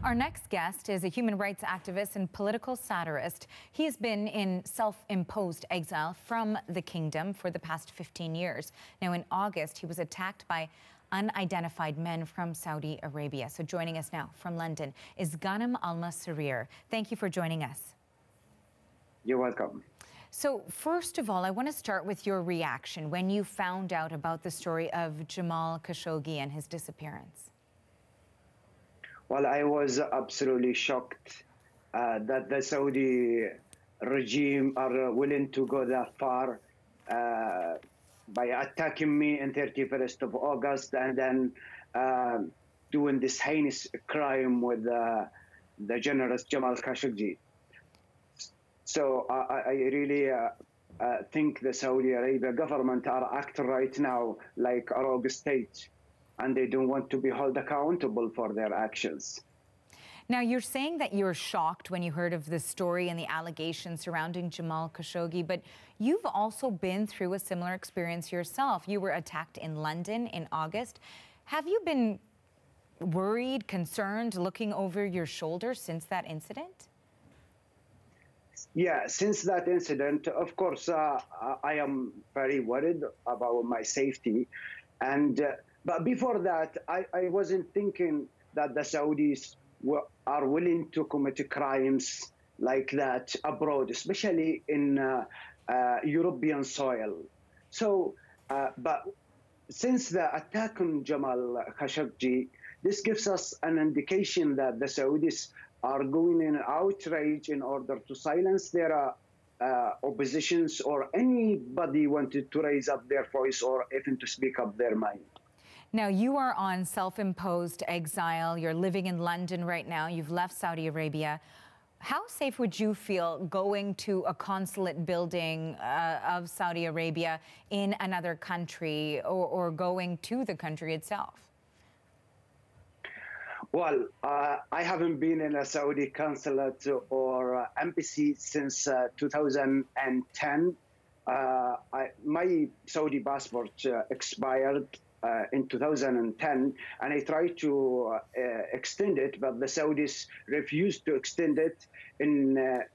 Our next guest is a human rights activist and political satirist. He has been in self-imposed exile from the kingdom for the past 15 years. Now, in August, he was attacked by unidentified men from Saudi Arabia. So joining us now from London is Ghanem Al Masarir. Thank you for joining us. You're welcome. So first of all, I want to start with your reaction when you found out about the story of Jamal Khashoggi and his disappearance. Well, I was absolutely shocked that the Saudi regime are willing to go that far by attacking me on 31st of August and then doing this heinous crime with the journalist Jamal Khashoggi. So I really think the Saudi Arabia government are acting right now like a rogue state, and they don't want to be held accountable for their actions. Now, you're saying that you're shocked when you heard of the story and the allegations surrounding Jamal Khashoggi, but you've also been through a similar experience yourself. You were attacked in London in August. Have you been worried, concerned, looking over your shoulder since that incident? Yeah, since that incident, of course, I am very worried about my safety. But before that, I wasn't thinking that the Saudis are willing to commit crimes like that abroad, especially in European soil. So, but since the attack on Jamal Khashoggi, this gives us an indication that the Saudis are going in outrage in order to silence their oppositions or anybody wanted to raise up their voice or even to speak up their mind. Now, you are on self-imposed exile. You're living in London right now. You've left Saudi Arabia. How safe would you feel going to a consulate building of Saudi Arabia in another country or going to the country itself? Well, I haven't been in a Saudi consulate or embassy since 2010. My Saudi passport expired in 2010, and I tried to extend it, but the Saudis refused to extend it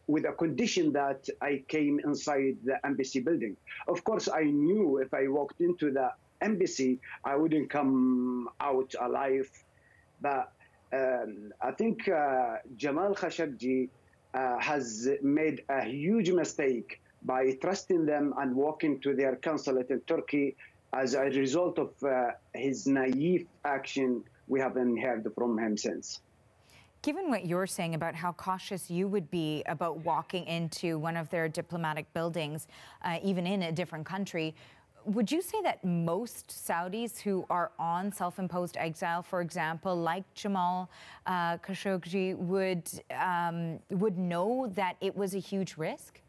with a condition that I came inside the embassy building. Of course, I knew if I walked into the embassy, I wouldn't come out alive. But I think Jamal Khashoggi has made a huge mistake by trusting them and walking to their consulate in Turkey. As a result of his naive action, we haven't heard from him since. Given what you're saying about how cautious you would be about walking into one of their diplomatic buildings, even in a different country, would you say that most Saudis who are on self-imposed exile, for example, like Jamal Khashoggi, would know that it was a huge risk?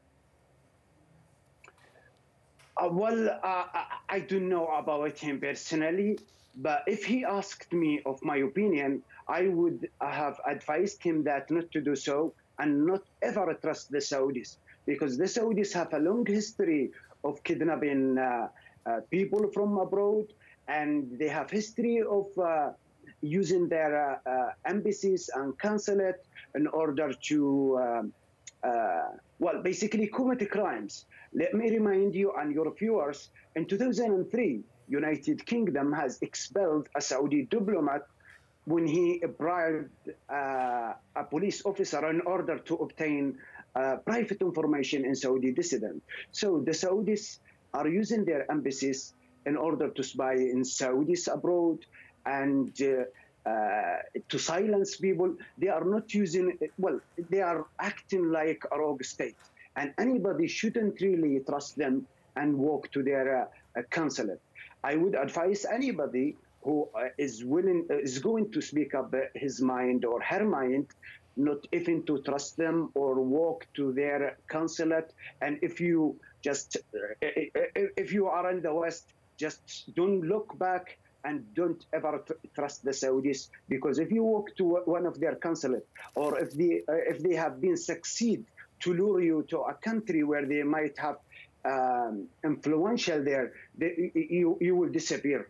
I don't know about him personally, but if he asked me of my opinion, I would have advised him that not to do so and not ever trust the Saudis, because the Saudis have a long history of kidnapping people from abroad, and they have history of using their embassies and consulate in order to, basically commit crimes. Let me remind you and your viewers, in 2003, United Kingdom has expelled a Saudi diplomat when he bribed a police officer in order to obtain private information in Saudi dissident. So the Saudis are using their embassies in order to spy in Saudis abroad and to silence people. They are not using, they are acting like a rogue state. And anybody shouldn't really trust them and walk to their consulate. I would advise anybody who is going to speak up his mind or her mind, not even to trust them or walk to their consulate. And if you are in the West, just don't look back and don't ever trust the Saudis, because if you walk to one of their consulate, or if they have been succeed to lure you to a country where they might have influential there, you will disappear.